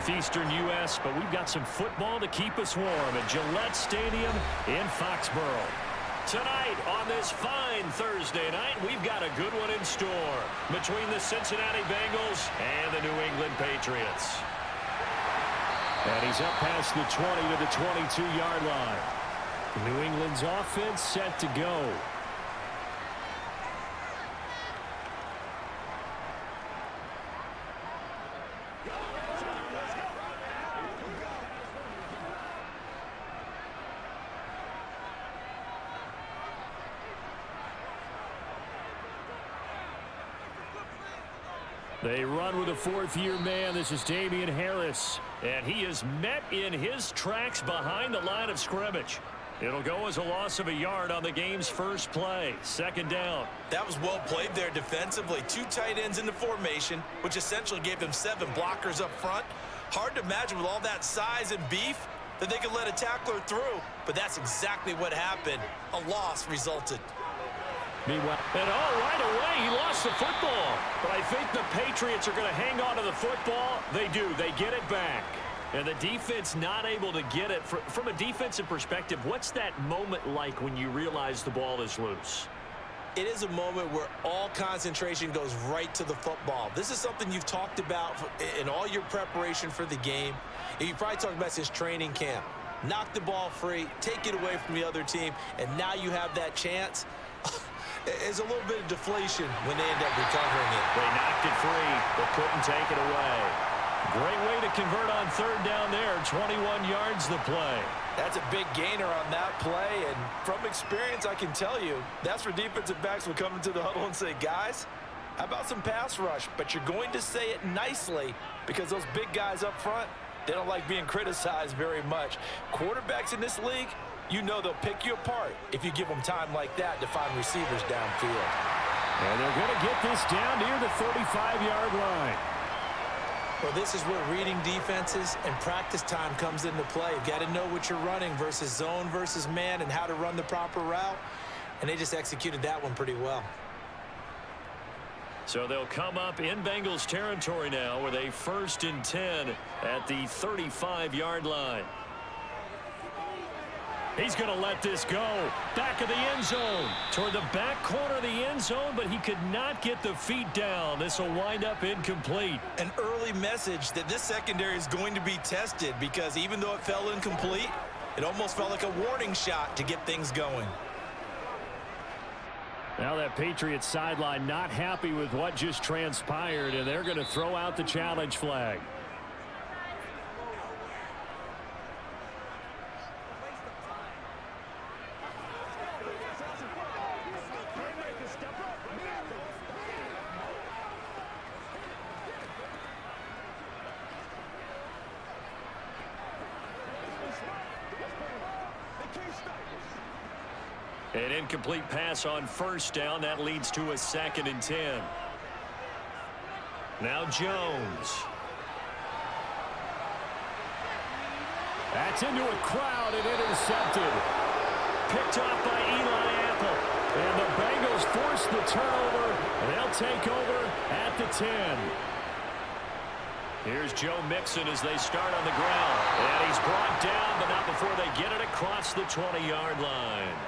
northeastern U.S., but we've got some football to keep us warm at Gillette Stadium in Foxborough. Tonight on this fine Thursday night, we've got a good one in store between the Cincinnati Bengals and the New England Patriots. And he's up past the 20 to the 22-yard line. New England's offense set to go. They run with a fourth-year man. This is Damian Harris. And he is met in his tracks behind the line of scrimmage. It'll go as a loss of a yard on the game's first play. Second down. That was well played there defensively. Two tight ends in the formation, which essentially gave them 7 blockers up front. Hard to imagine with all that size and beef that they could let a tackler through. But that's exactly what happened. A loss resulted. Meanwhile, and right away, he lost the football. But I think the Patriots are going to hang on to the football. They do. They get it back. And the defense not able to get it. From a defensive perspective, what's that moment like when you realize the ball is loose? It is a moment where all concentration goes right to the football. This is something you've talked about in all your preparation for the game. And you probably talked about since training camp. Knock the ball free, take it away from the other team, and now you have that chance. It's a little bit of deflation when they end up recovering it. They knocked it free, but couldn't take it away. Great way to convert on third down there. 21 yards the play. That's a big gainer on that play, and from experience, I can tell you, that's where defensive backs will come into the huddle and say, guys, how about some pass rush? But you're going to say it nicely because those big guys up front, they don't like being criticized very much. Quarterbacks in this league, you know they'll pick you apart if you give them time like that to find receivers downfield. And they're going to get this down near the 35-yard line. Well, this is where reading defenses and practice time comes into play. You've got to know what you're running versus zone versus man and how to run the proper route. And they just executed that one pretty well. So they'll come up in Bengals territory now with a 1st and 10 at the 35-yard line. He's going to let this go. Back of the end zone. Toward the back corner of the end zone, but he could not get the feet down. This will wind up incomplete. An early message that this secondary is going to be tested because even though it fell incomplete, it almost felt like a warning shot to get things going. Now that Patriots sideline not happy with what just transpired, and they're going to throw out the challenge flag. An incomplete pass on first down. That leads to a 2nd and 10. Now Jones. That's into a crowd and intercepted. Picked off by Eli Apple. And the Bengals force the turnover. And they'll take over at the 10. Here's Joe Mixon as they start on the ground. And he's brought down, but not before they get it across the 20-yard line.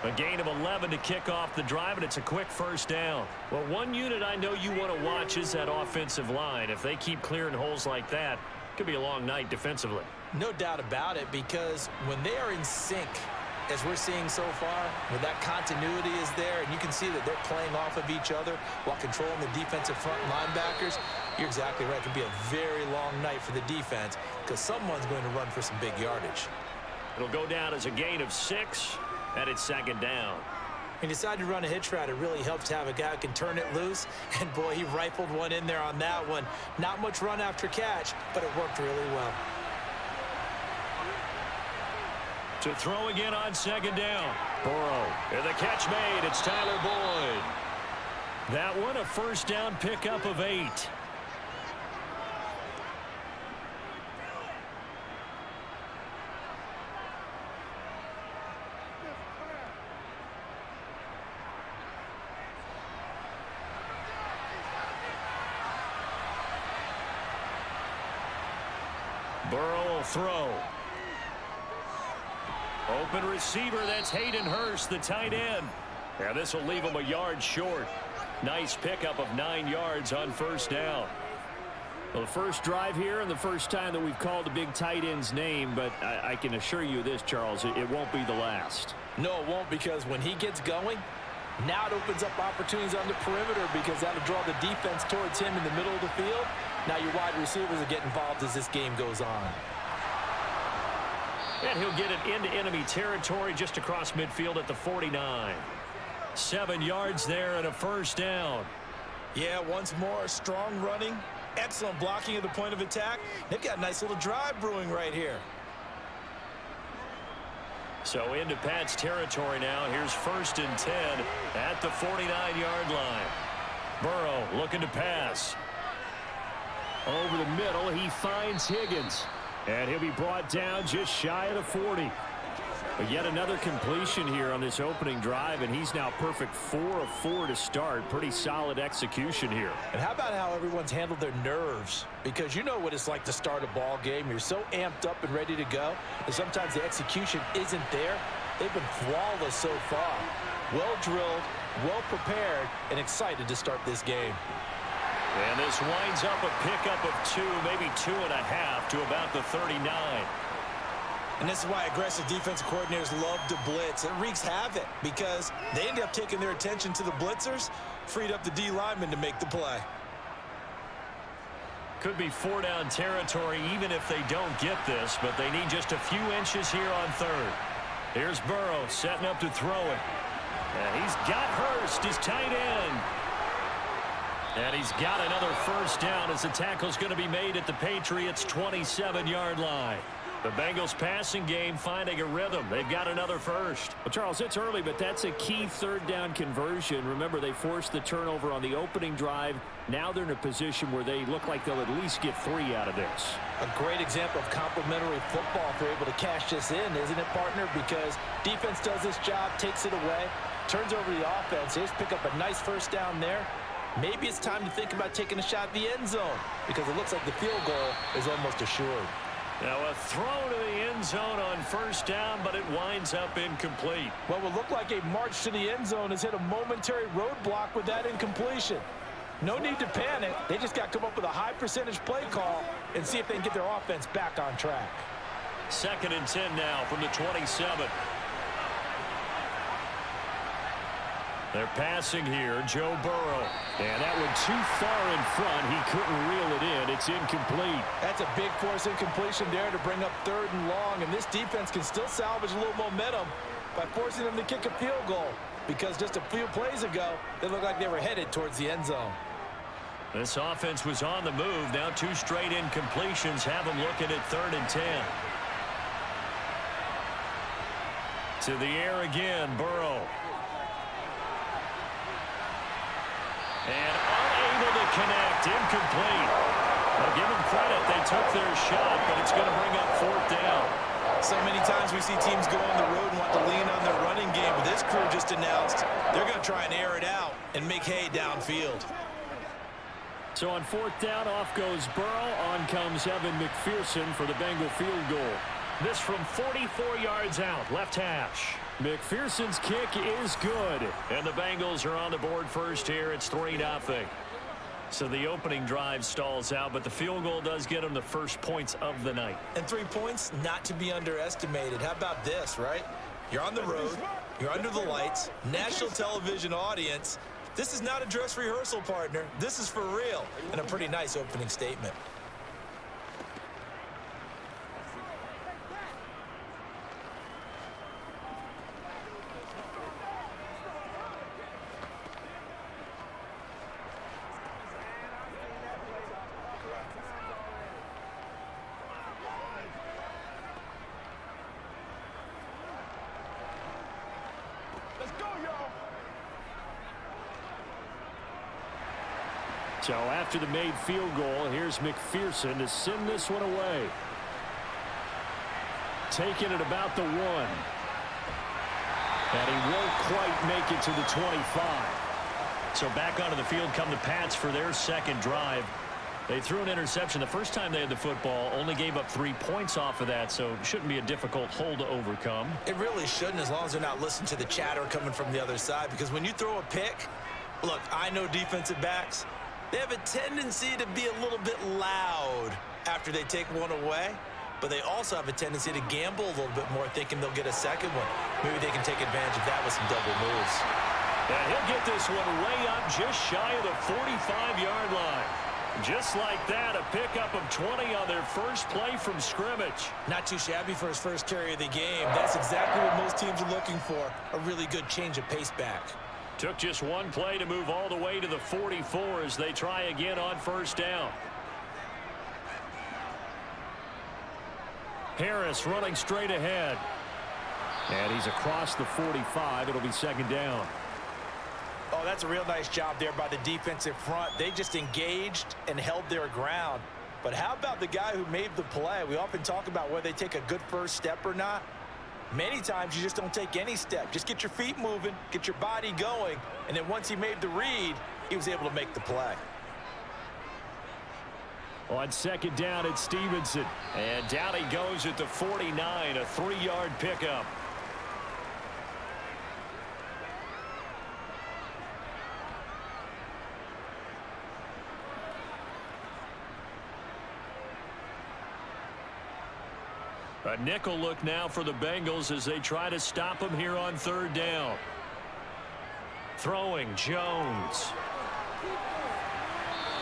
A gain of 11 to kick off the drive, and it's a quick first down. Well, one unit I know you want to watch is that offensive line. If they keep clearing holes like that, it could be a long night defensively. No doubt about it, because when they are in sync, as we're seeing so far, where that continuity is there, and you can see that they're playing off of each other while controlling the defensive front linebackers, you're exactly right. It could be a very long night for the defense because someone's going to run for some big yardage. It'll go down as a gain of 6. And it's 2nd down. He decided to run a hitch route. It really helps to have a guy who can turn it loose. And, boy, he rifled one in there on that one. Not much run after catch, but it worked really well. To throw again on 2nd down. Burrow. And the catch made. It's Tyler Boyd. That one a first down pickup of 8. Burrow will throw. Open receiver, that's Hayden Hurst, the tight end. And this will leave him a yard short. Nice pickup of 9 yards on first down. Well, the first drive here and the first time that we've called a big tight end's name, but I can assure you this, Charles, it won't be the last. No, it won't, because when he gets going, now it opens up opportunities on the perimeter because that'll draw the defense towards him in the middle of the field. Now your wide receivers are getting involved as this game goes on. And he'll get it into enemy territory just across midfield at the 49. 7 yards there and a first down. Yeah, once more, strong running, excellent blocking at the point of attack. They've got a nice little drive brewing right here. So into Pat's territory now. Here's 1st and 10 at the 49-yard line. Burrow looking to pass. Over the middle, he finds Higgins. And he'll be brought down just shy of the 40. But yet another completion here on this opening drive, and he's now perfect 4 of 4 to start. Pretty solid execution here. And how about how everyone's handled their nerves? Because you know what it's like to start a ball game. You're so amped up and ready to go, and sometimes the execution isn't there. They've been flawless so far. Well drilled, well prepared, and excited to start this game. And this winds up a pickup of 2, maybe 2.5 to about the 39. And this is why aggressive defensive coordinators love to blitz. It wreaks havoc because they end up taking their attention to the blitzers, freed up the D lineman to make the play. Could be 4-down territory even if they don't get this, but they need just a few inches here on 3rd. Here's Burrow setting up to throw it. And he's got Hurst, his tight end. And he's got another first down as the tackle's going to be made at the Patriots' 27-yard line. The Bengals passing game finding a rhythm. They've got another first. Well, Charles, it's early, but that's a key 3rd down conversion. Remember, they forced the turnover on the opening drive. Now they're in a position where they look like they'll at least get 3 out of this. A great example of complementary football if they're able to cash this in, isn't it, partner? Because defense does this job, takes it away, turns over the offense. They just pick up a nice first down there. Maybe it's time to think about taking a shot at the end zone because it looks like the field goal is almost assured. Now a throw to the end zone on first down, but it winds up incomplete. What would look like a march to the end zone has hit a momentary roadblock with that incompletion. No need to panic. They just got to come up with a high percentage play call and see if they can get their offense back on track. 2nd and 10 now from the 27. They're passing here, Joe Burrow. And that one too far in front. He couldn't reel it in. It's incomplete. That's a big force incompletion there to bring up 3rd and long. And this defense can still salvage a little momentum by forcing them to kick a field goal. Because just a few plays ago, they looked like they were headed towards the end zone. This offense was on the move. Now 2 straight incompletions have them looking at 3rd and 10. To the air again, Burrow. And unable to connect, incomplete. Well, give them credit, they took their shot, but it's going to bring up 4th down. So many times we see teams go on the road and want to lean on their running game, but this crew just announced they're going to try and air it out and make hay downfield. So on 4th down, off goes Burrow. On comes Evan McPherson for the Bengal field goal. This from 44 yards out, left hash. McPherson's kick is good. And the Bengals are on the board first here. It's 3-0. So the opening drive stalls out, but the field goal does get them the first points of the night. And 3 points, not to be underestimated. How about this, right? You're on the road. You're under the lights. National television audience. This is not a dress rehearsal, partner. This is for real. And a pretty nice opening statement. So after the made field goal, here's McPherson to send this one away. Taking it about the 1. And he won't quite make it to the 25. So back onto the field come the Pats for their second drive. They threw an interception the first time they had the football, only gave up 3 points off of that, so it shouldn't be a difficult hole to overcome. It really shouldn't, as long as they're not listening to the chatter coming from the other side, because when you throw a pick, look, I know defensive backs, they have a tendency to be a little bit loud after they take one away, but they also have a tendency to gamble a little bit more, thinking they'll get a second one. Maybe they can take advantage of that with some double moves. And he'll get this one way up just shy of the 45-yard line. Just like that, a pickup of 20 on their first play from scrimmage. Not too shabby for his first carry of the game. That's exactly what most teams are looking for, a really good change of pace back. Took just one play to move all the way to the 44 as they try again on first down. Harris running straight ahead. And he's across the 45. It'll be second down. Oh, that's a real nice job there by the defensive front. They just engaged and held their ground. But how about the guy who made the play? We often talk about whether they take a good first step or not. Many times you just don't take any step. Just get your feet moving, get your body going, and then once he made the read, he was able to make the play. On second down, it's Stevenson. And down he goes at the 49, a 3-yard pickup. A nickel look now for the Bengals as they try to stop him here on third down. Throwing Jones.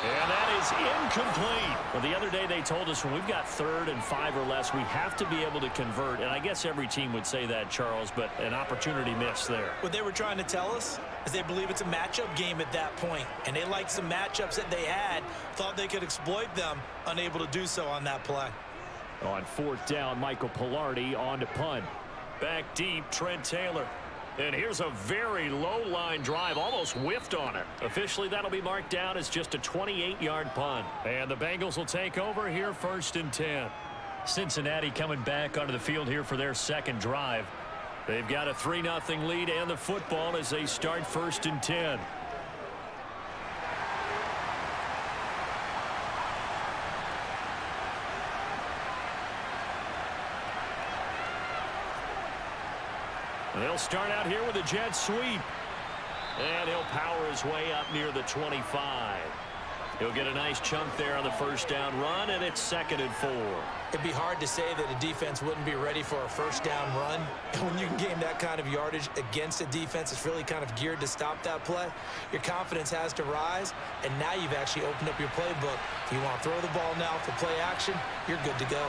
And that is incomplete. Well, the other day they told us when we've got 3rd and 5 or less, we have to be able to convert. And I guess every team would say that, Charles, but an opportunity missed there. What they were trying to tell us is they believe it's a matchup game at that point. And they liked some matchups that they had, thought they could exploit them, unable to do so on that play. On 4th down, Michael Pilardi on to punt. Back deep, Trent Taylor. And here's a very low-line drive, almost whiffed on it. Officially, that'll be marked down as just a 28-yard punt. And the Bengals will take over here 1st and 10. Cincinnati coming back onto the field here for their second drive. They've got a 3-0 lead and the football as they start 1st and 10. They'll start out here with a jet sweep. And he'll power his way up near the 25. He'll get a nice chunk there on the first down run, and it's 2nd and 4. It'd be hard to say that a defense wouldn't be ready for a first down run. And when you can gain that kind of yardage against a defense that's really kind of geared to stop that play, your confidence has to rise, and now you've actually opened up your playbook. If you want to throw the ball now for play action, you're good to go.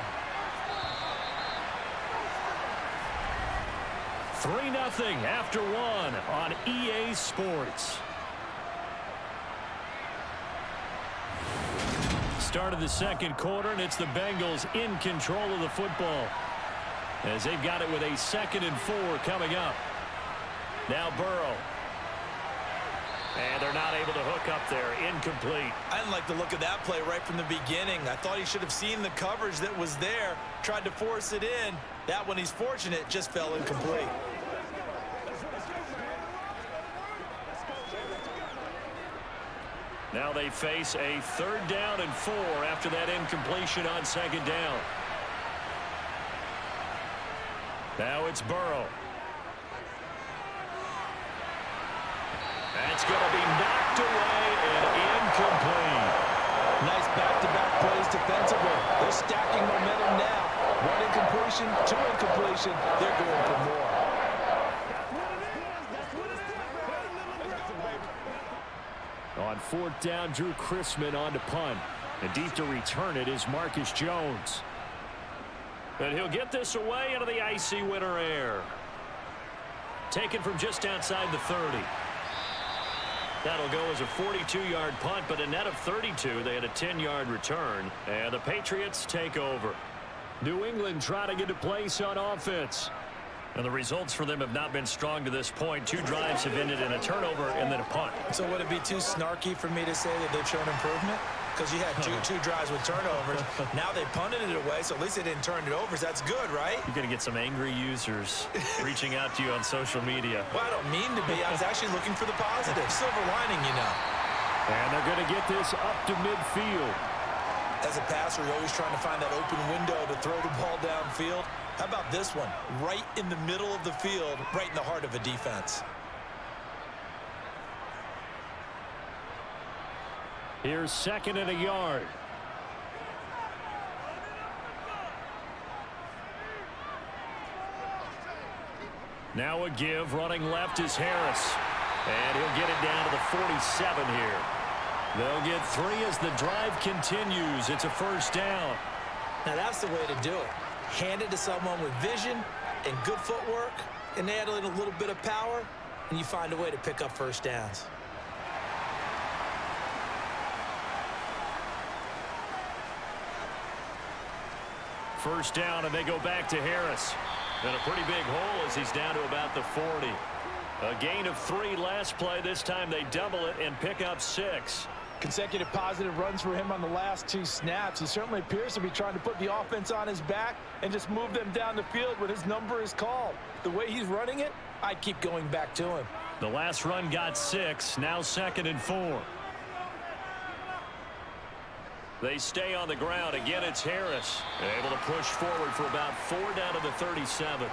3-0 after 1 on EA Sports. Start of the second quarter, and it's the Bengals in control of the football as they've got it with a 2nd and 4 coming up. Now Burrow. And they're not able to hook up there. Incomplete. I didn't like the look of that play right from the beginning. I thought he should have seen the coverage that was there, tried to force it in. That one, he's fortunate, just fell incomplete. Now they face a 3rd down and 4 after that incompletion on 2nd down. Now it's Burrow. That's going to be knocked away and incomplete. Nice back-to-back plays defensively. They're stacking momentum now. 1 incompletion, 2 incompletion. They're going for more. On 4th down, Drew Chrisman on to punt. And deep to return it is Marcus Jones. And he'll get this away into the icy winter air. Taken from just outside the 30. That'll go as a 42-yard punt, but a net of 32. They had a 10-yard return. And the Patriots take over. New England trying to get a place on offense. And the results for them have not been strong to this point. 2 drives have ended in a turnover and then a punt. So would it be too snarky for me to say that they've shown improvement? Because you had two drives with turnovers. Now they punted it away, so at least they didn't turn it over. So that's good, right? You're going to get some angry users reaching out to you on social media. Well, I don't mean to be. I was actually looking for the positive. Silver lining, you know. And they're going to get this up to midfield. As a passer, you're always trying to find that open window to throw the ball downfield. How about this one? Right in the middle of the field, right in the heart of a defense. Here's 2nd and a yard. Now a give. Running left is Harris. And he'll get it down to the 47 here. They'll get 3 as the drive continues. It's a first down. Now that's the way to do it. Hand it to someone with vision and good footwork, and add in a little bit of power, and you find a way to pick up first downs. First down, and they go back to Harris. And a pretty big hole as he's down to about the 40. A gain of 3 last play. This time they double it and pick up 6. Consecutive positive runs for him on the last 2 snaps. He certainly appears to be trying to put the offense on his back and just move them down the field when his number is called. The way he's running it, I'd keep going back to him. The last run got 6. Now 2nd and 4. They stay on the ground. Again, it's Harris. Able to push forward for about 4 down to the 37.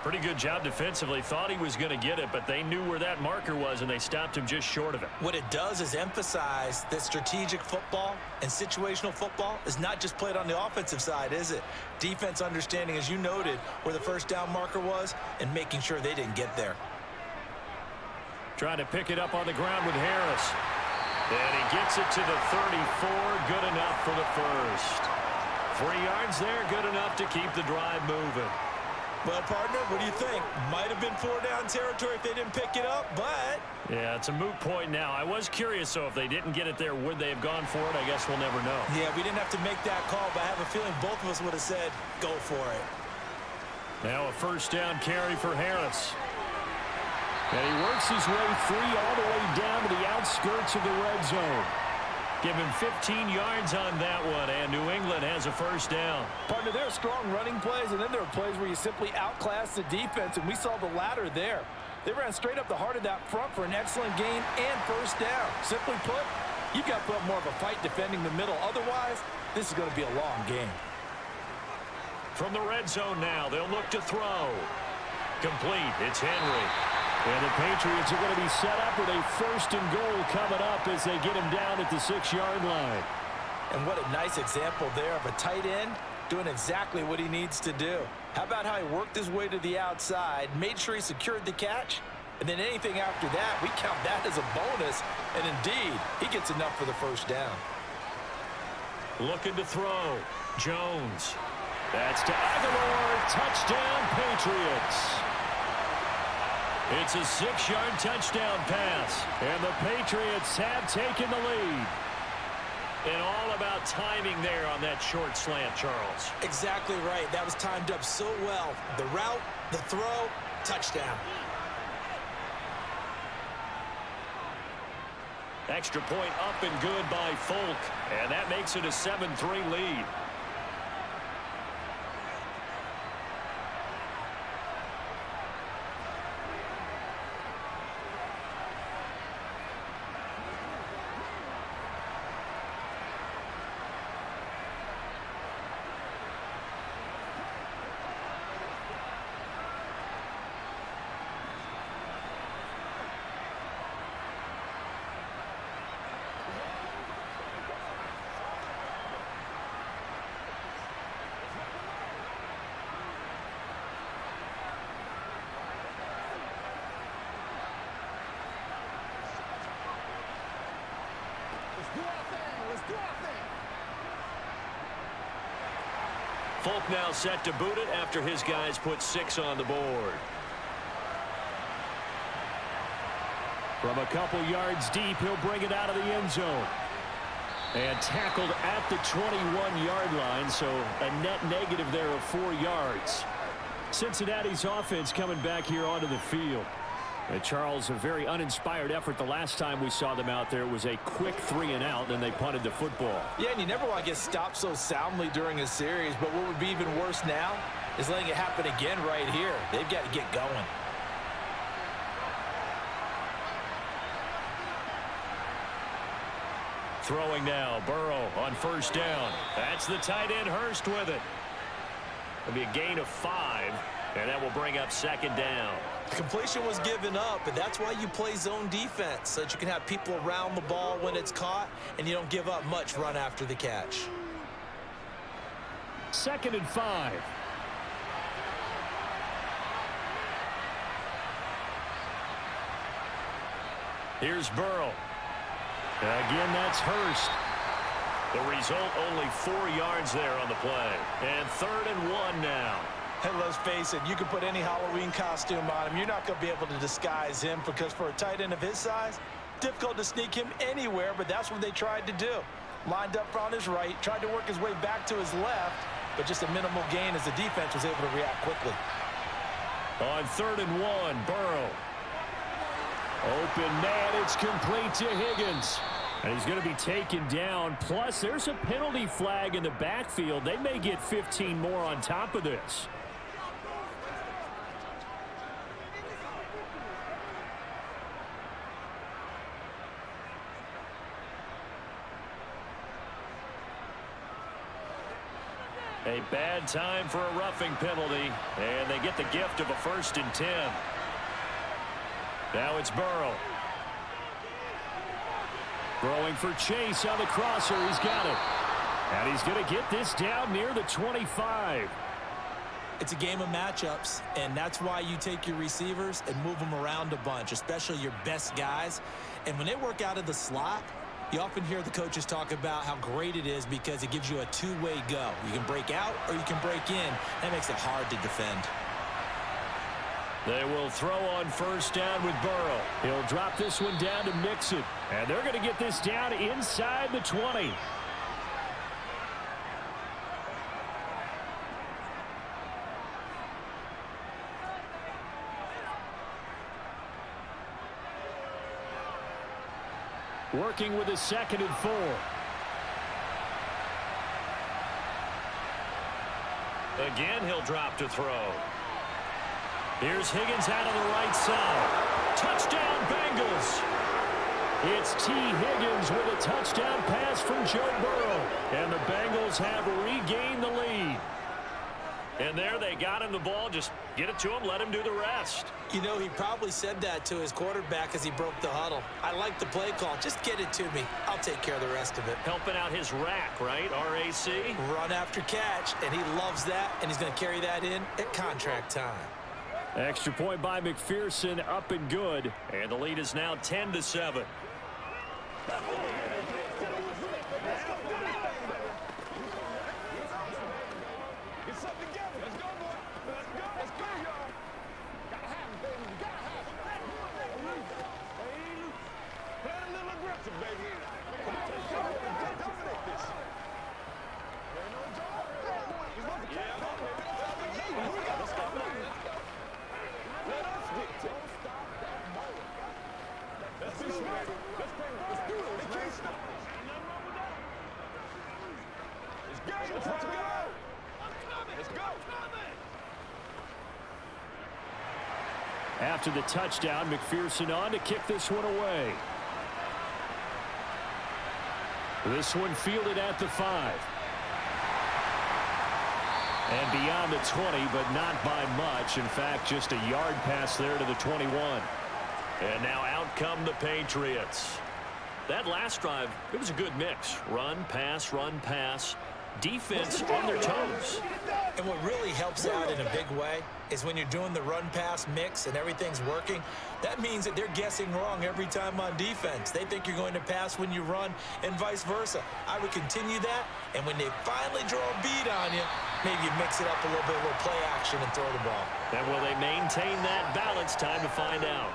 Pretty good job defensively. Thought he was going to get it, but they knew where that marker was, and they stopped him just short of it. What it does is emphasize that strategic football and situational football is not just played on the offensive side, is it? Defense understanding, as you noted, where the first down marker was and making sure they didn't get there. Trying to pick it up on the ground with Harris. And he gets it to the 34. Good enough for the first. 3 yards there. Good enough to keep the drive moving. Well, partner, what do you think? Might have been 4 down territory if they didn't pick it up, but... Yeah, it's a moot point now. I was curious, so if they didn't get it there, would they have gone for it? I guess we'll never know. Yeah, we didn't have to make that call, but I have a feeling both of us would have said, go for it. Now a first down carry for Harris. And he works his way free all the way down to the outskirts of the red zone. Give him 15 yards on that one, and New England has a first down. Partner, there are strong running plays, and then there are plays where you simply outclass the defense, and we saw the latter there. They ran straight up the heart of that front for an excellent gain and first down. Simply put, you've got to put up more of a fight defending the middle. Otherwise, this is going to be a long game. From the red zone now, they'll look to throw. Complete. It's Henry. And the Patriots are going to be set up with a 1st and goal coming up as they get him down at the 6-yard line. And what a nice example there of a tight end doing exactly what he needs to do. How about how he worked his way to the outside, made sure he secured the catch, and then anything after that, we count that as a bonus. And indeed, he gets enough for the first down. Looking to throw. Jones. That's to Aguilar. Touchdown, Patriots. It's a 6-yard touchdown pass, and the Patriots have taken the lead. And all about timing there on that short slant, Charles. Exactly right. That was timed up so well. The route, the throw, touchdown. Extra point up and good by Folk, and that makes it a 7-3 lead. Folk now set to boot it after his guys put 6 on the board. From a couple yards deep, he'll bring it out of the end zone. And tackled at the 21-yard line, so a net negative there of 4 yards. Cincinnati's offense coming back here onto the field. And Charles, a very uninspired effort the last time we saw them out there. It was a quick 3-and-out, then they punted the football. Yeah, and you never want to get stopped so soundly during a series, but what would be even worse now is letting it happen again right here. They've got to get going. Throwing now, Burrow on first down. That's the tight end, Hurst, with it. It'll be a gain of 5, and that will bring up second down. The completion was given up, but that's why you play zone defense, so that you can have people around the ball when it's caught, and you don't give up much run after the catch. 2nd and 5. Here's Burrow. Again, that's Hurst. The result, only 4 yards there on the play. And 3rd and 1 now. And let's face it, you can put any Halloween costume on him. You're not going to be able to disguise him because for a tight end of his size, difficult to sneak him anywhere, but that's what they tried to do. Lined up on his right, tried to work his way back to his left, but just a minimal gain as the defense was able to react quickly. On 3rd and 1, Burrow. Open man, it's complete to Higgins. And he's going to be taken down. Plus, there's a penalty flag in the backfield. They may get 15 more on top of this. A bad time for a roughing penalty, and they get the gift of a 1st and 10. Now it's Burrow. Throwing for Chase on the crosser. He's got it. And he's going to get this down near the 25. It's a game of matchups, and that's why you take your receivers and move them around a bunch, especially your best guys. And when they work out of the slot, you often hear the coaches talk about how great it is because it gives you a two-way go. You can break out or you can break in. That makes it hard to defend. They will throw on first down with Burrow. He'll drop this one down to Mixon. And they're going to get this down inside the 20. Working with a 2nd and 4. Again, he'll drop to throw. Here's Higgins out on the right side. Touchdown, Bengals. It's T. Higgins with a touchdown pass from Joe Burrow. And the Bengals have regained the lead. And there they got him the ball. Just get it to him, let him do the rest. You know, he probably said that to his quarterback as he broke the huddle. I like the play call. Just get it to me. I'll take care of the rest of it. Helping out his rack, right? RAC. Run after catch, and he loves that, and he's going to carry that in at contract time. Extra point by McPherson, up and good. And the lead is now 10-7. After the touchdown, McPherson on to kick this one away. This one fielded at the 5. And beyond the 20, but not by much. In fact, just a yard pass there to the 21. And now out come the Patriots. That last drive, it was a good mix. Run, pass, defense on their toes. And what really helps out in a big way is when you're doing the run-pass mix and everything's working, that means that they're guessing wrong every time on defense. They think you're going to pass when you run and vice versa. I would continue that, and when they finally draw a bead on you, maybe you mix it up a little bit, a little play action and throw the ball. And will they maintain that balance? Time to find out.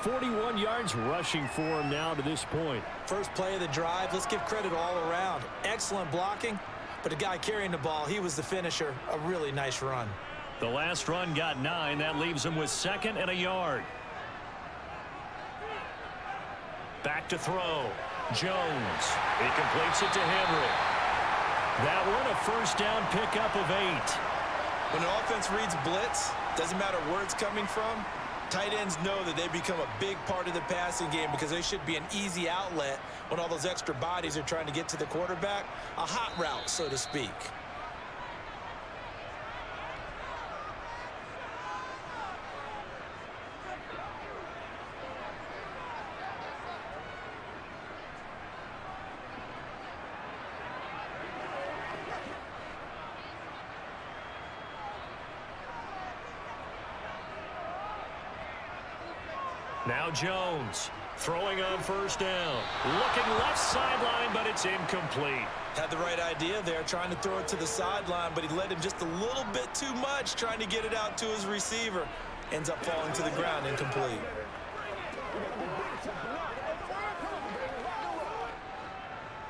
41 yards rushing for him now to this point. First play of the drive, let's give credit all around. Excellent blocking, but the guy carrying the ball, he was the finisher. A really nice run. The last run got 9. That leaves him with 2nd and a yard. Back to throw. Jones. He completes it to Henry. That one a first down pickup of 8. When an offense reads blitz, doesn't matter where it's coming from, Tight ends know that they become a big part of the passing game because they should be an easy outlet when all those extra bodies are trying to get to the quarterback. A hot route, so to speak. Now Jones throwing on first down. Looking left sideline, but it's incomplete. Had the right idea there, trying to throw it to the sideline, but he led him just a little bit too much, trying to get it out to his receiver. Ends up falling to the ground, incomplete.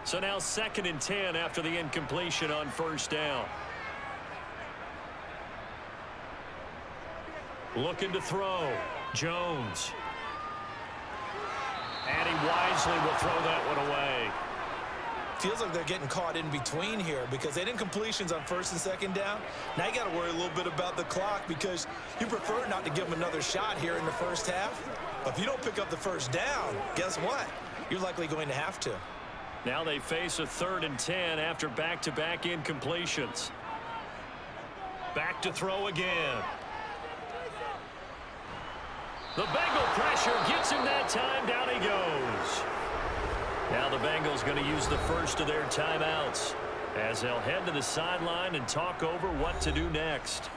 So now 2nd and 10 after the incompletion on first down. Looking to throw. Jones. And he wisely will throw that one away. Feels like they're getting caught in between here because they did incompletions on 1st and 2nd down. Now you got to worry a little bit about the clock because you prefer not to give them another shot here in the first half. But if you don't pick up the first down, guess what? You're likely going to have to. Now they face a 3rd and 10 after back-to-back incompletions. Back to throw again. The Bengal pressure gets him that time. Down he goes. Now the Bengals going to use the first of their timeouts as they'll head to the sideline and talk over what to do next.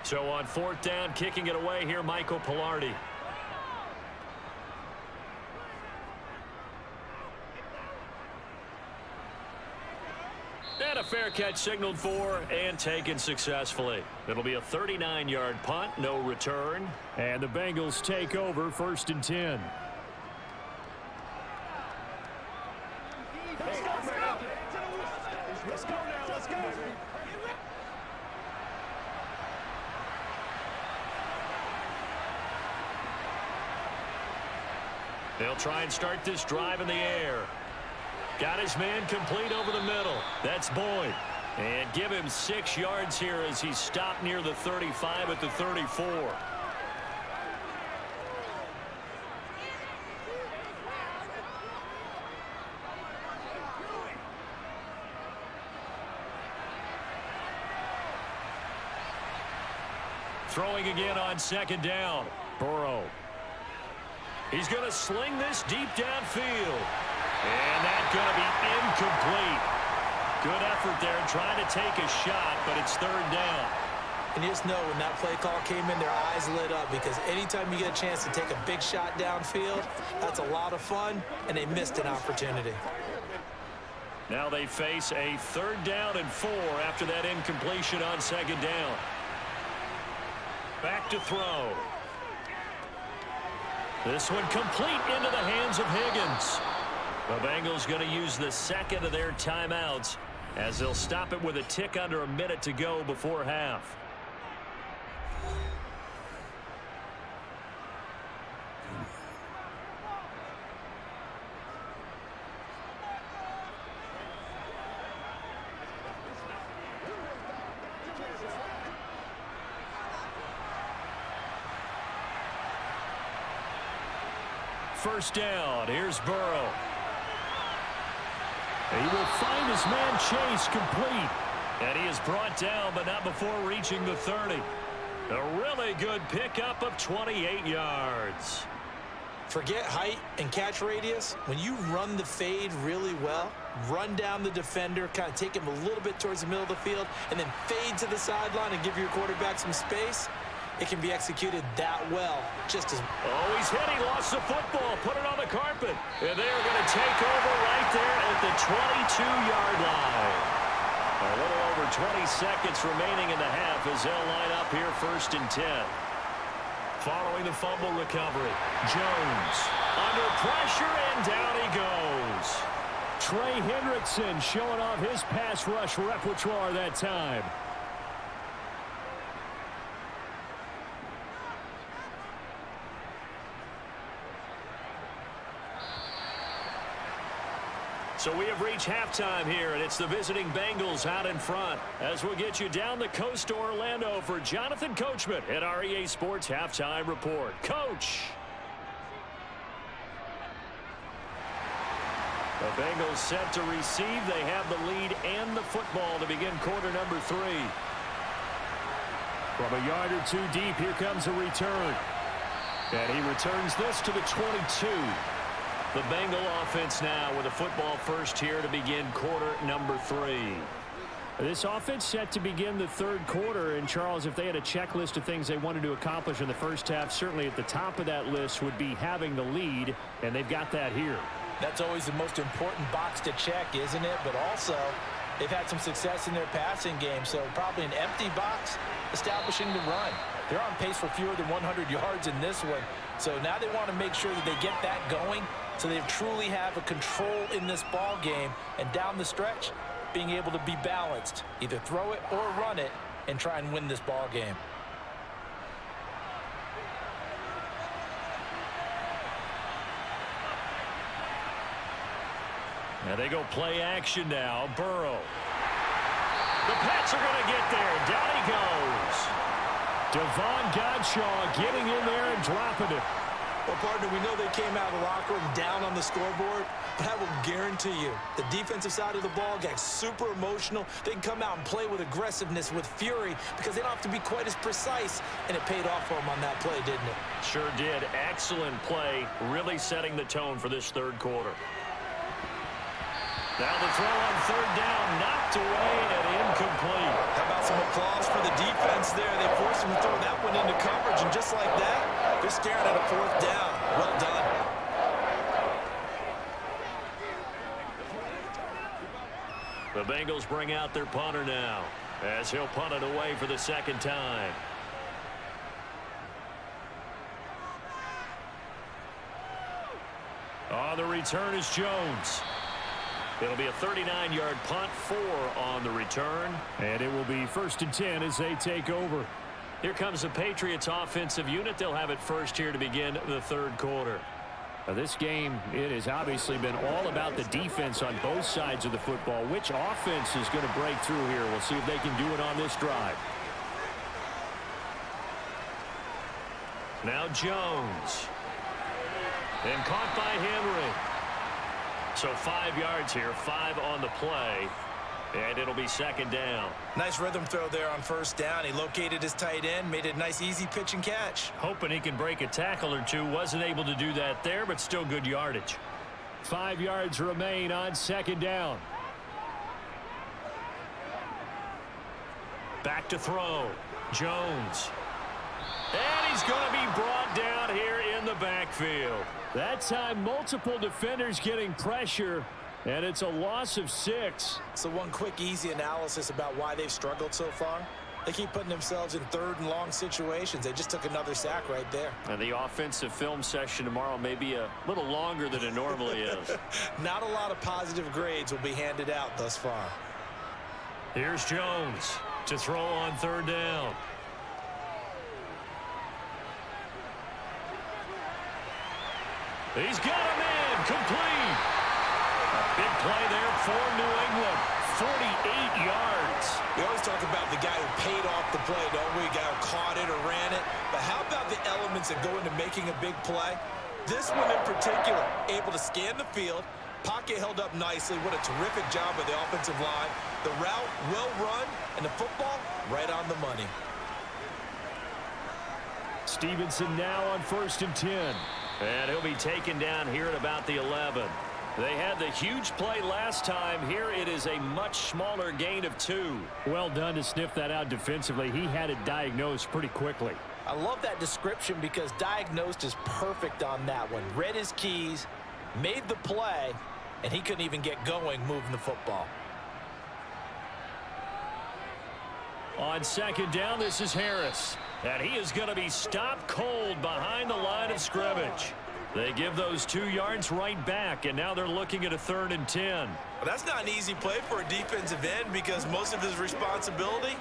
So on 4th down, kicking it away here, Michael Pilardi. And a fair catch signaled for and taken successfully. It'll be a 39-yard punt, no return. And the Bengals take over 1st and 10. Let's go. They'll try and start this drive in the air. Got his man complete over the middle. That's Boyd. And give him 6 yards here as he stopped near the 35 at the 34. Throwing again on 2nd down. Burrow. He's going to sling this deep downfield. And that's going to be incomplete. Good effort there trying to take a shot, but it's 3rd down. And you just know when that play call came in, their eyes lit up because anytime you get a chance to take a big shot downfield, that's a lot of fun, and they missed an opportunity. Now they face a 3rd down and 4 after that incompletion on 2nd down. Back to throw. This one complete into the hands of Higgins. The Bengals going to use the 2nd of their timeouts as they'll stop it with a tick under a minute to go before half. First down. Here's Burrow. He will find his man Chase complete. And he is brought down, but not before reaching the 30. A really good pickup of 28 yards. Forget height and catch radius. When you run the fade really well, run down the defender, kind of take him a little bit towards the middle of the field, and then fade to the sideline and give your quarterback some space, it can be executed that well, just as... Oh, he's hit. He lost the football. Put it on the carpet. And they're going to take over right there at the 22-yard line. A little over 20 seconds remaining in the half as they'll line up here 1st and 10. Following the fumble recovery, Jones under pressure, and down he goes. Trey Hendrickson showing off his pass rush repertoire that time. So we have reached halftime here, and it's the visiting Bengals out in front. As we'll get you down the coast to Orlando for Jonathan Coachman at our EA Sports Halftime Report. Coach! The Bengals set to receive. They have the lead and the football to begin quarter number 3. From a yard or two deep, here comes a return. And he returns this to the 22. The Bengal offense now with a football first here to begin quarter number 3. This offense set to begin the third quarter. And, Charles, if they had a checklist of things they wanted to accomplish in the first half, certainly at the top of that list would be having the lead, and they've got that here. That's always the most important box to check, isn't it? But also, they've had some success in their passing game, so probably an empty box establishing the run. They're on pace for fewer than 100 yards in this one. So now they want to make sure that they get that going so they truly have a control in this ball game, and down the stretch, being able to be balanced. Either throw it or run it and try and win this ball game. Now they go play action now. Burrow. The Pats are going to get there. Down he goes. Devon Godshaw getting in there and dropping it. Well, partner, we know they came out of the locker room down on the scoreboard, but I will guarantee you the defensive side of the ball gets super emotional. They can come out and play with aggressiveness, with fury, because they don't have to be quite as precise, and it paid off for them on that play, didn't it? Sure did. Excellent play, really setting the tone for this third quarter. Now the throw on third down, knocked away and incomplete. How about some applause for the defense there? They forced him to throw that one into coverage, and just like that, they're staring at a fourth down. Well done. The Bengals bring out their punter now, as he'll punt it away for the second time. On the return is Jones. It'll be a 39-yard punt, 4 on the return. And it will be 1st and 10 as they take over. Here comes the Patriots offensive unit. They'll have it first here to begin the third quarter. Now this game, it has obviously been all about the defense on both sides of the football. Which offense is going to break through here? We'll see if they can do it on this drive. Now Jones. And caught by Henry. So 5 yards here, 5 on the play, and it'll be second down. Nice rhythm throw there on first down. He located his tight end, made it a nice easy pitch and catch. Hoping he can break a tackle or two. Wasn't able to do that there, but still good yardage. 5 yards remain on second down. Back to throw. Jones. And he's going to be brought down here in the backfield. That time, multiple defenders getting pressure, and it's a loss of 6. So one quick, easy analysis about why they've struggled so far. They keep putting themselves in third and long situations. They just took another sack right there. And the offensive film session tomorrow may be a little longer than it normally is. Not a lot of positive grades will be handed out thus far. Here's Jones to throw on third down. He's got a man complete. A big play there for New England. 48 yards. We always talk about the guy who paid off the play, don't we? The guy who caught it or ran it. But how about the elements that go into making a big play? This one in particular, able to scan the field. Pocket held up nicely. What a terrific job by the offensive line. The route well run, and the football right on the money. Stevenson now on 1st and 10. And he'll be taken down here at about the 11. They had the huge play last time. Here it is a much smaller gain of 2. Well done to sniff that out defensively. He had it diagnosed pretty quickly. I love that description because diagnosed is perfect on that one. Read his keys, made the play, and he couldn't even get going moving the football. On second down, this is Harris. And he is going to be stopped cold behind the line of scrimmage. They give those 2 yards right back, and now they're looking at a 3rd and 10. Well, that's not an easy play for a defensive end because most of his responsibility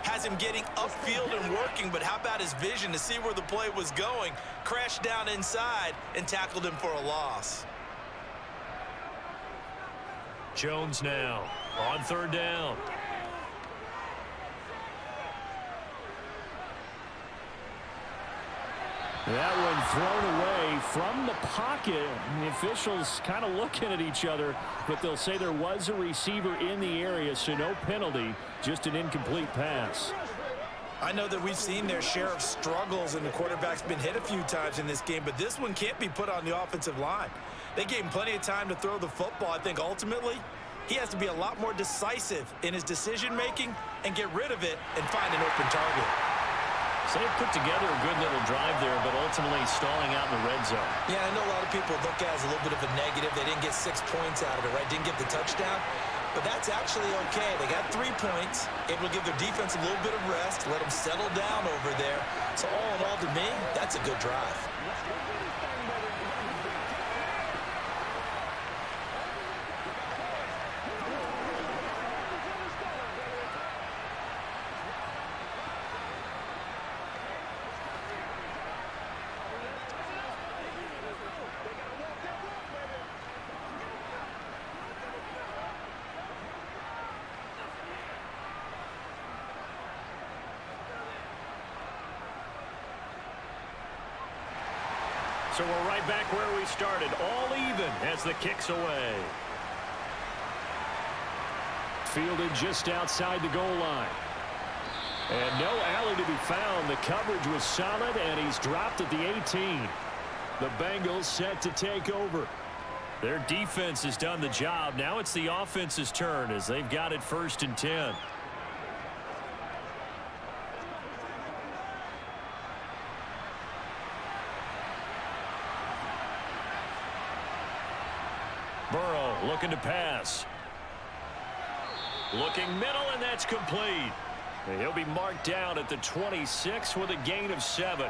has him getting upfield and working, but how about his vision to see where the play was going, crashed down inside, and tackled him for a loss. Jones now on 3rd down. That one thrown away from the pocket. The officials kind of looking at each other, but they'll say there was a receiver in the area, so no penalty, just an incomplete pass. I know that we've seen their share of struggles, and the quarterback's been hit a few times in this game, but this one can't be put on the offensive line. They gave him plenty of time to throw the football. I think ultimately he has to be a lot more decisive in his decision-making and get rid of it and find an open target. So they put together a good little drive there, but ultimately stalling out in the red zone. Yeah, I know a lot of people look at it as a little bit of a negative. They didn't get 6 points out of it, right? Didn't get the touchdown. But that's actually okay. They got 3 points, able to give their defense a little bit of rest, let them settle down over there. So all in all, to me, that's a good drive. So we're right back where we started, all even as the kick's away. Fielded just outside the goal line. And no alley to be found. The coverage was solid, and he's dropped at the 18. The Bengals set to take over. Their defense has done the job. Now it's the offense's turn as they've got it 1st and 10. Burrow looking to pass. Looking middle, and that's complete. And he'll be marked down at the 26 with a gain of 7.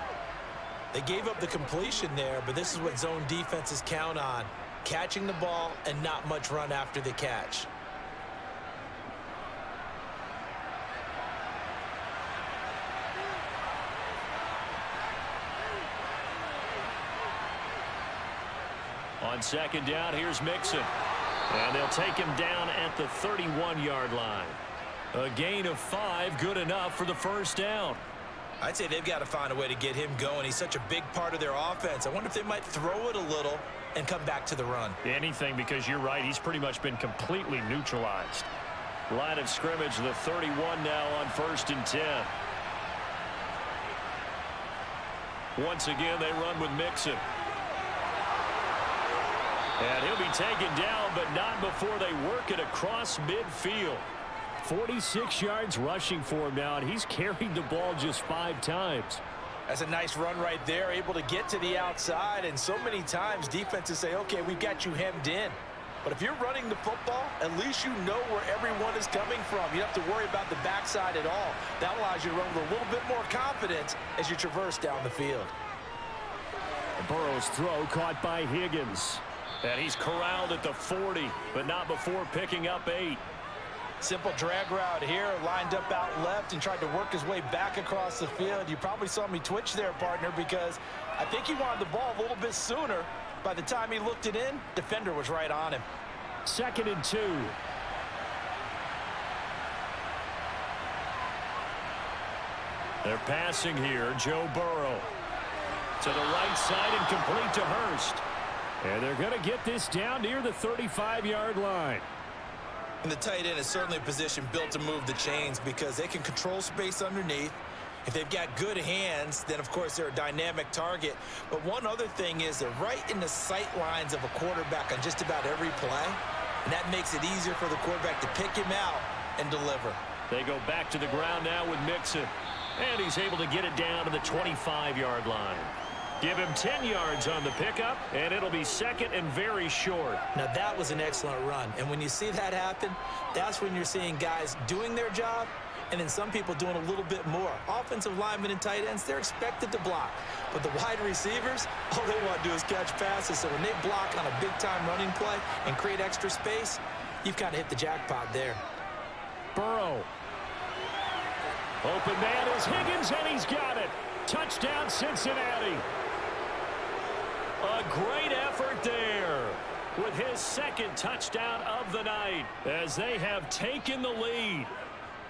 They gave up the completion there, but this is what zone defenses count on. Catching the ball and not much run after the catch. On 2nd down, here's Mixon. And they'll take him down at the 31-yard line. A gain of 5, good enough for the 1st down. I'd say they've got to find a way to get him going. He's such a big part of their offense. I wonder if they might throw it a little and come back to the run. Anything, because you're right, he's pretty much been completely neutralized. Line of scrimmage, the 31 now on 1st and 10. Once again, they run with Mixon. And he'll be taken down, but not before they work it across midfield. 46 yards rushing for him now, and he's carried the ball just 5 times. That's a nice run right there, able to get to the outside, and so many times defenses say, okay, we've got you hemmed in. But if you're running the football, at least you know where everyone is coming from. You don't have to worry about the backside at all. That allows you to run with a little bit more confidence as you traverse down the field. Burrow's throw caught by Higgins. And he's corralled at the 40, but not before picking up 8. Simple drag route here, lined up out left and tried to work his way back across the field. You probably saw me twitch there, partner, because I think he wanted the ball a little bit sooner. By the time he looked it in, defender was right on him. 2nd and 2. They're passing here. Joe Burrow to the right side and complete to Hurst. And they're going to get this down near the 35-yard line. And the tight end is certainly a position built to move the chains because they can control space underneath. If they've got good hands, then, of course, they're a dynamic target. But one other thing is they're right in the sight lines of a quarterback on just about every play. And that makes it easier for the quarterback to pick him out and deliver. They go back to the ground now with Mixon. And he's able to get it down to the 25-yard line. Give him 10 yards on the pickup, and it'll be 2nd and very short. Now, that was an excellent run. And when you see that happen, that's when you're seeing guys doing their job and then some people doing a little bit more. Offensive linemen and tight ends, they're expected to block. But the wide receivers, all they want to do is catch passes. So when they block on a big-time running play and create extra space, you've kind of hit the jackpot there. Burrow. Open man is Higgins, and he's got it. Touchdown, Cincinnati. A great effort there. with his second touchdown of the night as they have taken the lead.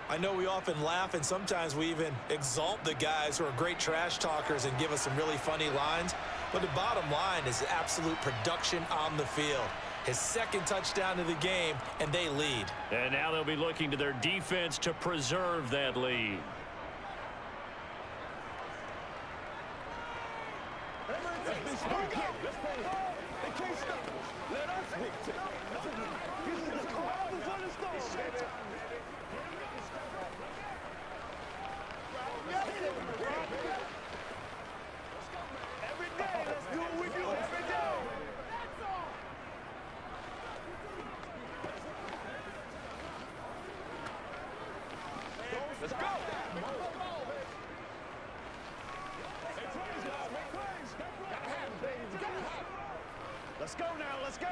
I know we often laugh, and sometimes we even exalt the guys who are great trash talkers and give us some really funny lines. But the bottom line is absolute production on the field. His second touchdown of the game, and they lead. And now they'll be looking to their defense to preserve that lead. Let's go now, let's go.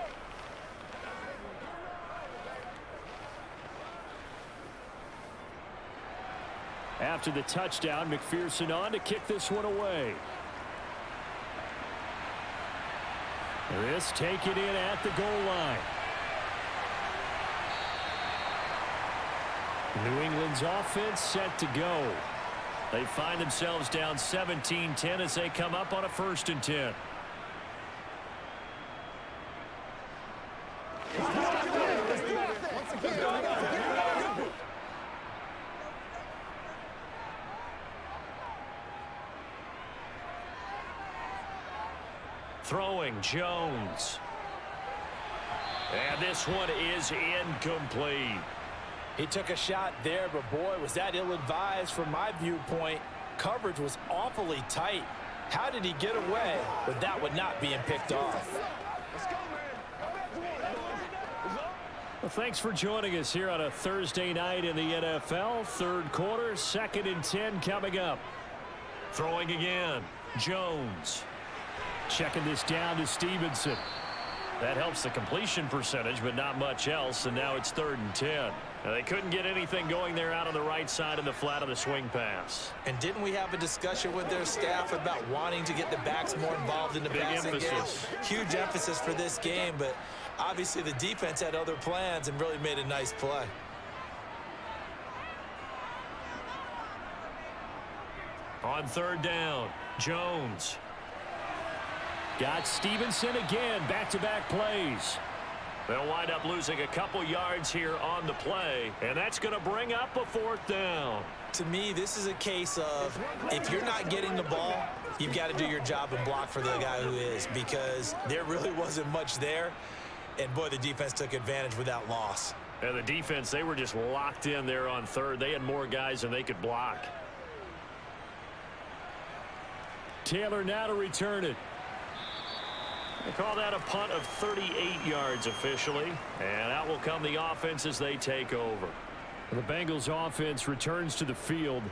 After the touchdown, McPherson on to kick this one away. This taken in at the goal line. New England's offense set to go. They find themselves down 17-10 as they come up on a 1st and 10. Throwing Jones. And this one is incomplete. He took a shot there, but boy, was that ill-advised from my viewpoint. Coverage was awfully tight. How did he get away with that one not being picked off? Well, thanks for joining us here on a Thursday night in the NFL. 3rd quarter, 2nd and 10 coming up. Throwing again, Jones. Checking this down to Stevenson. That helps the completion percentage, but not much else, and now it's 3rd and 10. Now, they couldn't get anything going there out on the right side of the flat of the swing pass. And didn't we have a discussion with their staff about wanting to get the backs more involved in the passing game? Huge emphasis for this game, but obviously the defense had other plans and really made a nice play. On 3rd down, Jones. Got Stevenson again, back-to-back plays. They'll wind up losing a couple yards here on the play, and that's going to bring up a 4th down. To me, this is a case of if you're not getting the ball, you've got to do your job and block for the guy who is, because there really wasn't much there, and boy, the defense took advantage without loss. And the defense, they were just locked in there on 3rd. They had more guys than they could block. Taylor now to return it. They call that a punt of 38 yards officially, and out will come the offense as they take over. The Bengals offense returns to the field.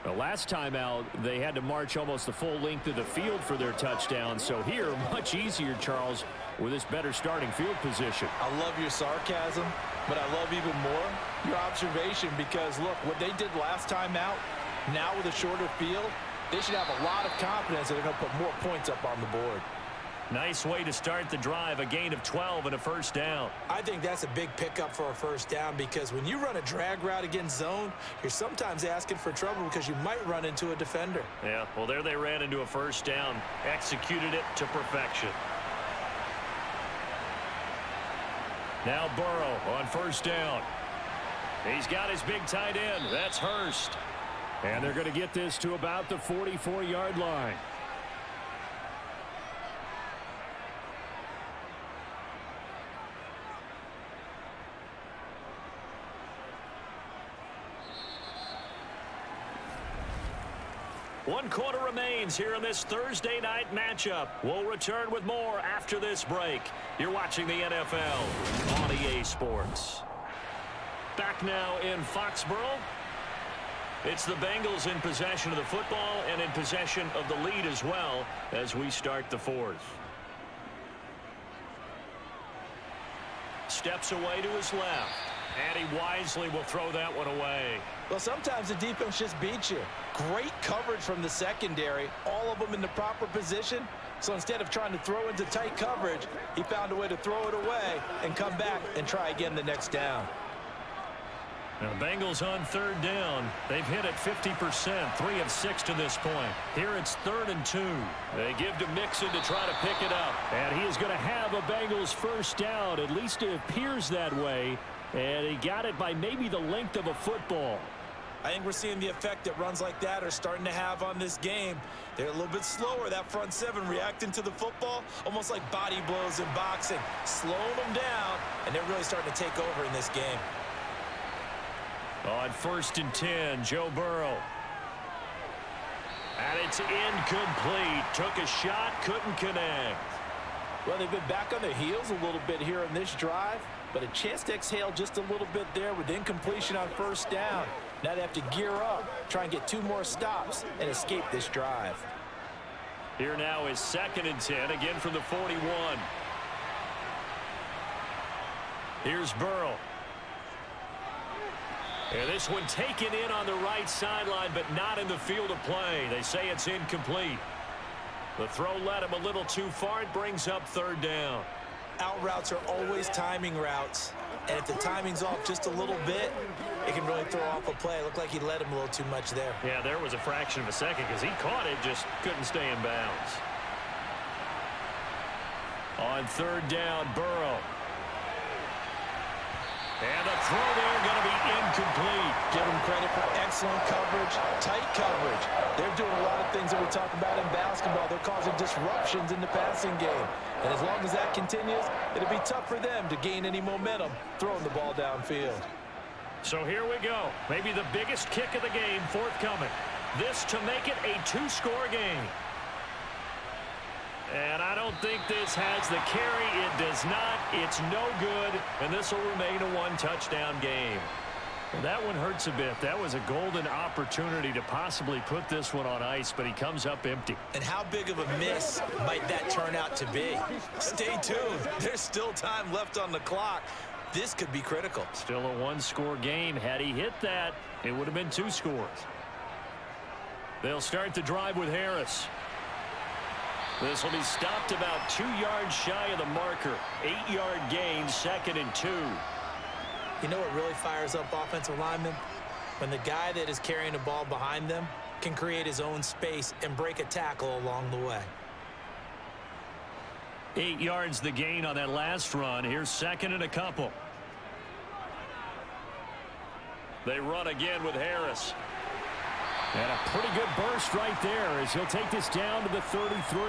The last time out, they had to march almost the full length of the field for their touchdown. So here, much easier, Charles, with this better starting field position. I love your sarcasm, but I love even more your observation, because, look, what they did last time out, now with a shorter field, they should have a lot of confidence that they're going to put more points up on the board. Nice way to start the drive, a gain of 12 and a 1st down. I think that's a big pickup for a 1st down, because when you run a drag route against zone, you're sometimes asking for trouble because you might run into a defender. Yeah, well, there they ran into a 1st down, executed it to perfection. Now Burrow on 1st down. He's got his big tight end. That's Hurst. And they're going to get this to about the 44-yard line. One quarter remains here in this Thursday night matchup. We'll return with more after this break. You're watching the NFL on EA Sports. Back now in Foxborough. It's the Bengals in possession of the football and in possession of the lead as well as we start the 4th. Steps away to his left. And he wisely will throw that one away. Well, sometimes the defense just beats you. Great coverage from the secondary, all of them in the proper position. So instead of trying to throw into tight coverage, he found a way to throw it away and come back and try again the next down. Now the Bengals on third down. They've hit it 50%, 3 of 6 to this point. Here it's 3rd and 2. They give to Mixon to try to pick it up. And he is going to have a Bengals first down. At least it appears that way. And he got it by maybe the length of a football. I think we're seeing the effect that runs like that are starting to have on this game. They're a little bit slower, that front seven, reacting to the football, almost like body blows in boxing, slowing them down, and they're really starting to take over in this game. On 1st and 10, Joe Burrow. And it's incomplete. Took a shot, couldn't connect. Well, they've been back on their heels a little bit here in this drive, but a chance to exhale just a little bit there with incompletion on 1st down. Now they have to gear up, try and get 2 more stops, and escape this drive. Here now is 2nd and 10, again from the 41. Here's Burrow. And this one taken in on the right sideline, but not in the field of play. They say it's incomplete. The throw led him a little too far. It brings up 3rd down. Out routes are always timing routes, and if the timing's off just a little bit, it can really throw off a play. It looked like he led him a little too much there. Yeah, there was a fraction of a second because he caught it, just couldn't stay in bounds. On 3rd down, Burrow. And the throw there going to be incomplete. Give them credit for excellent coverage, tight coverage. They're doing a lot of things that we talk about in basketball. They're causing disruptions in the passing game. And as long as that continues, it'll be tough for them to gain any momentum throwing the ball downfield. So here we go. Maybe the biggest kick of the game forthcoming. This to make it a 2-score game. And I don't think this has the carry. It does not. It's no good. And this will remain a 1-touchdown game. And that one hurts a bit. That was a golden opportunity to possibly put this one on ice, but he comes up empty. And how big of a miss might that turn out to be? Stay tuned. There's still time left on the clock. This could be critical. Still a 1-score game. Had he hit that, it would have been 2 scores. They'll start the drive with Harris. This will be stopped about 2 yards shy of the marker. 8-yard gain, 2nd and 2. You know what really fires up offensive linemen? When the guy that is carrying the ball behind them can create his own space and break a tackle along the way. 8 yards the gain on that last run. Here's 2nd and a couple. They run again with Harris. And a pretty good burst right there as he'll take this down to the 33.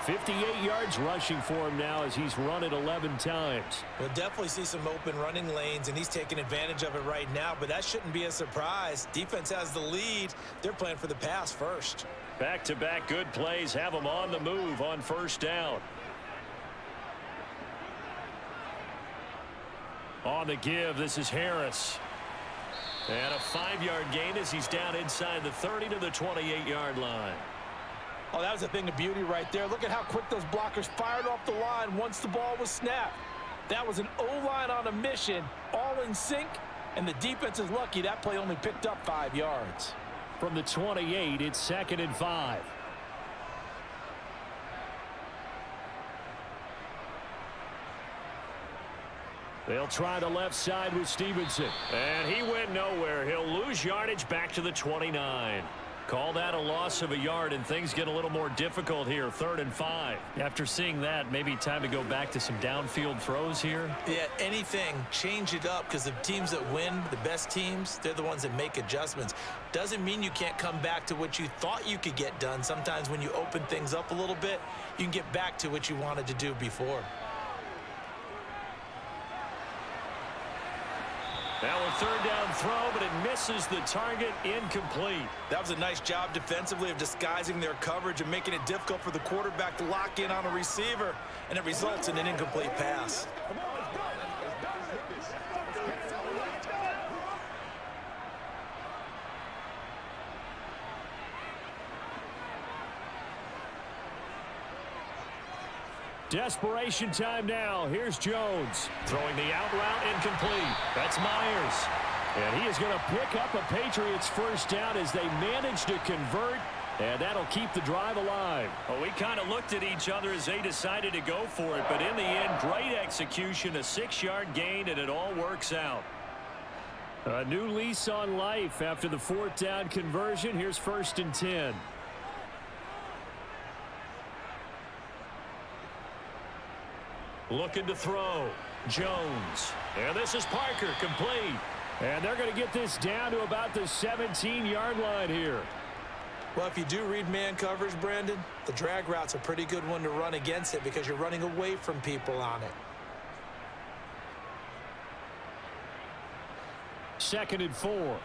58 yards rushing for him now as he's run it 11 times. We'll definitely see some open running lanes, and he's taking advantage of it right now, but that shouldn't be a surprise. Defense has the lead. They're playing for the pass first. Back-to-back good plays have him on the move on 1st down. On the give, this is Harris. And a 5-yard gain as he's down inside the 30 to the 28-yard line. Oh, that was a thing of beauty right there. Look at how quick those blockers fired off the line once the ball was snapped. That was an O-line on a mission, all in sync, and the defense is lucky that play only picked up 5 yards. From the 28, it's 2nd and 5. They'll try the left side with Stevenson. And he went nowhere. He'll lose yardage back to the 29. Call that a loss of a yard, and things get a little more difficult here. 3rd and 5. After seeing that, maybe time to go back to some downfield throws here. Yeah, anything. Change it up, because the teams that win, the best teams, they're the ones that make adjustments. Doesn't mean you can't come back to what you thought you could get done. Sometimes when you open things up a little bit, you can get back to what you wanted to do before. Now a 3rd down throw, but it misses the target. Incomplete. That was a nice job defensively of disguising their coverage and making it difficult for the quarterback to lock in on a receiver, and it results in an incomplete pass. Desperation time now. Here's Jones. Throwing the out route incomplete. That's Myers. And he is going to pick up a Patriots first down as they manage to convert. And that'll keep the drive alive. Well, we kind of looked at each other as they decided to go for it. But in the end, great execution, a 6-yard gain, and it all works out. A new lease on life after the 4th down conversion. Here's 1st and 10. Looking to throw. Jones. And this is Parker, complete. And they're going to get this down to about the 17-yard line here. Well, if you do read man coverage, Brandon, the drag route's a pretty good one to run against it because you're running away from people on it. 2nd and 4.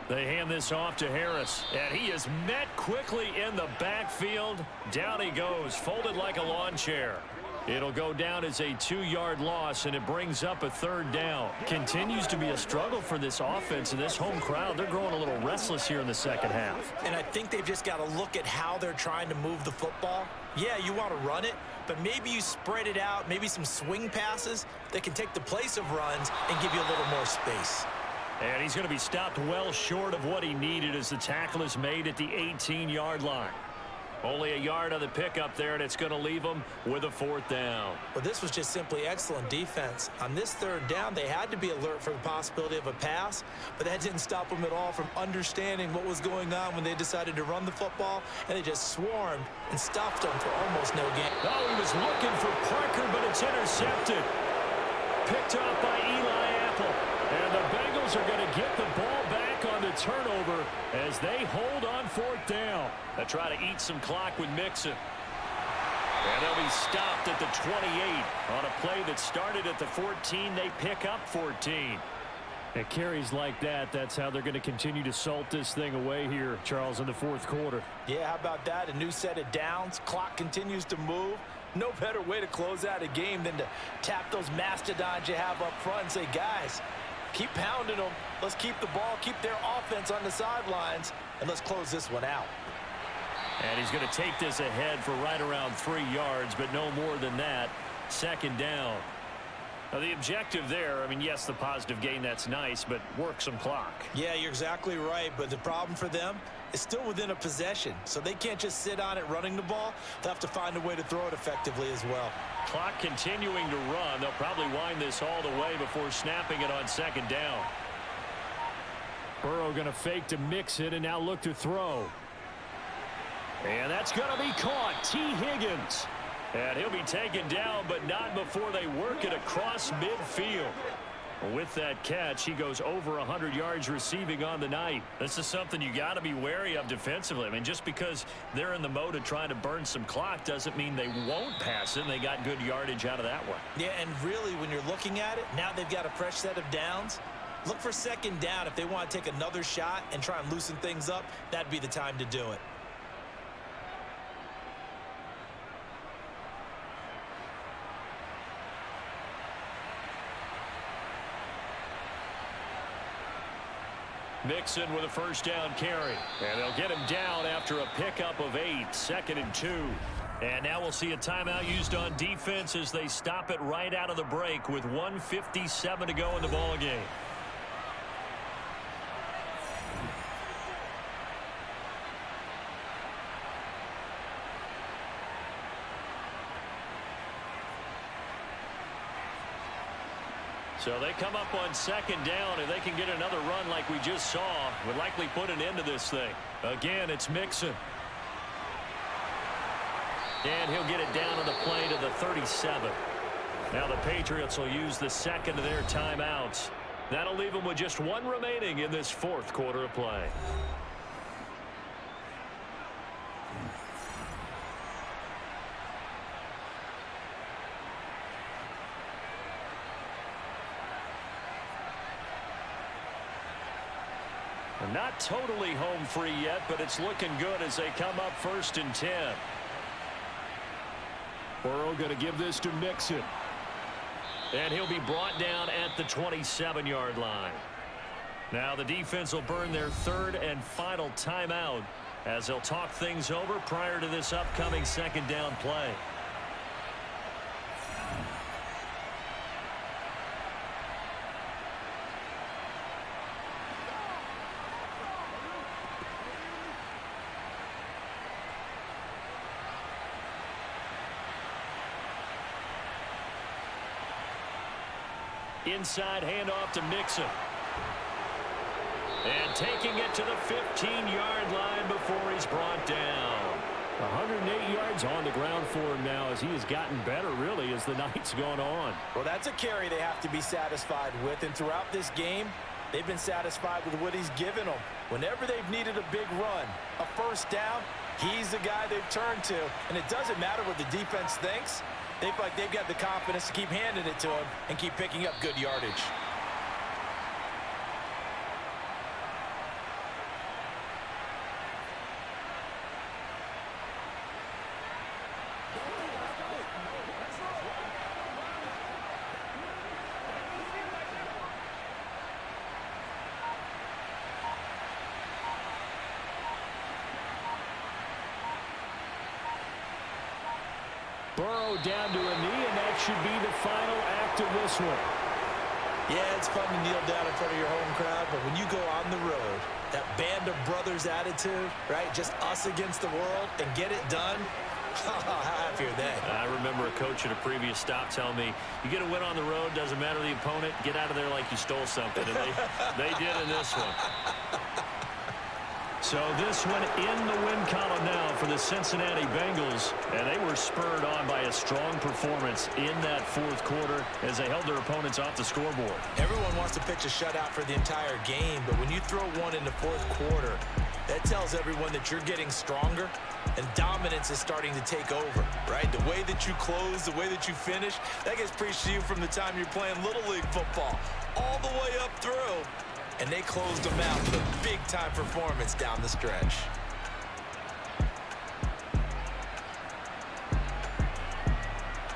They hand this off to Harris, and he is met quickly in the backfield. Down he goes, folded like a lawn chair. It'll go down as a 2-yard loss, and it brings up a 3rd down. Continues to be a struggle for this offense and this home crowd. They're growing a little restless here in the second half. And I think they've just got to look at how they're trying to move the football. Yeah, you want to run it, but maybe you spread it out, maybe some swing passes that can take the place of runs and give you a little more space. And he's going to be stopped well short of what he needed as the tackle is made at the 18-yard line. Only a yard on the pickup there, and it's going to leave them with a 4th down. Well, this was just simply excellent defense. On this 3rd down, they had to be alert for the possibility of a pass, but that didn't stop them at all from understanding what was going on when they decided to run the football, and they just swarmed and stopped them for almost no gain. Oh, he was looking for Parker, but it's intercepted. Picked up by Eli Apple. And the Bengals are going to get the ball back on the turnover as they hold on 4th down. They try to eat some clock with Mixon. And they'll be stopped at the 28 on a play that started at the 14. They pick up 14. It carries like that. That's how they're going to continue to salt this thing away here, Charles, in the 4th quarter. Yeah, how about that? A new set of downs. Clock continues to move. No better way to close out a game than to tap those mastodons you have up front and say, guys, keep pounding them. Let's keep the ball, keep their offense on the sidelines, and let's close this one out. And he's going to take this ahead for right around 3 yards, but no more than that. 2nd down. Now, the objective there, I mean, yes, the positive gain, that's nice, but work some clock. Yeah, you're exactly right, but the problem for them is still within a possession, so they can't just sit on it running the ball. They'll have to find a way to throw it effectively as well. Clock continuing to run. They'll probably wind this all the way before snapping it on 2nd down. Burrow going to fake to mix it and now look to throw. And that's going to be caught. T. Higgins. And he'll be taken down, but not before they work it across midfield. With that catch, he goes over 100 yards receiving on the night. This is something you got to be wary of defensively. I mean, just because they're in the mode of trying to burn some clock doesn't mean they won't pass it, and they got good yardage out of that one. Yeah, and really, when you're looking at it, now they've got a fresh set of downs. Look for 2nd down. If they want to take another shot and try and loosen things up, that'd be the time to do it. Mixon with a 1st down carry. And they'll get him down after a pickup of 8. 2nd and 2. And now we'll see a timeout used on defense as they stop it right out of the break with 1:57 to go in the ballgame. So they come up on 2nd down, and they can get another run like we just saw. Would likely put an end to this thing. Again, it's Mixon. And he'll get it down on the play to the 37. Now the Patriots will use the 2nd of their timeouts. That'll leave them with just 1 remaining in this 4th quarter of play. Not totally home free yet, but it's looking good as they come up 1st and 10. Burrow going to give this to Mixon. And he'll be brought down at the 27-yard line. Now the defense will burn their third and final timeout as they'll talk things over prior to this upcoming second down play. Inside handoff to Mixon. And taking it to the 15-yard line before he's brought down. 108 yards on the ground for him now as he has gotten better, really, as the night's gone on. Well, that's a carry they have to be satisfied with. And throughout this game, they've been satisfied with what he's given them. Whenever they've needed a big run, a first down, he's the guy they've turned to. And it doesn't matter what the defense thinks. They feel like they've got the confidence to keep handing it to him and keep picking up good yardage. Burrow down to a knee, and that should be the final act of this one. Yeah, it's fun to kneel down in front of your home crowd, but when you go on the road, that band of brothers attitude, right, just us against the world, and get it done, how happy are they? I remember a coach at a previous stop telling me, you get a win on the road, doesn't matter the opponent, get out of there like you stole something. And they did in this one. So this one in the win column now for the Cincinnati Bengals, and they were spurred on by a strong performance in that fourth quarter as they held their opponents off the scoreboard. Everyone wants to pitch a shutout for the entire game, but when you throw one in the fourth quarter, that tells everyone that you're getting stronger and dominance is starting to take over, right? The way that you close, the way that you finish, that gets preached to you from the time you're playing Little League football all the way up through. And they closed them out with a big-time performance down the stretch.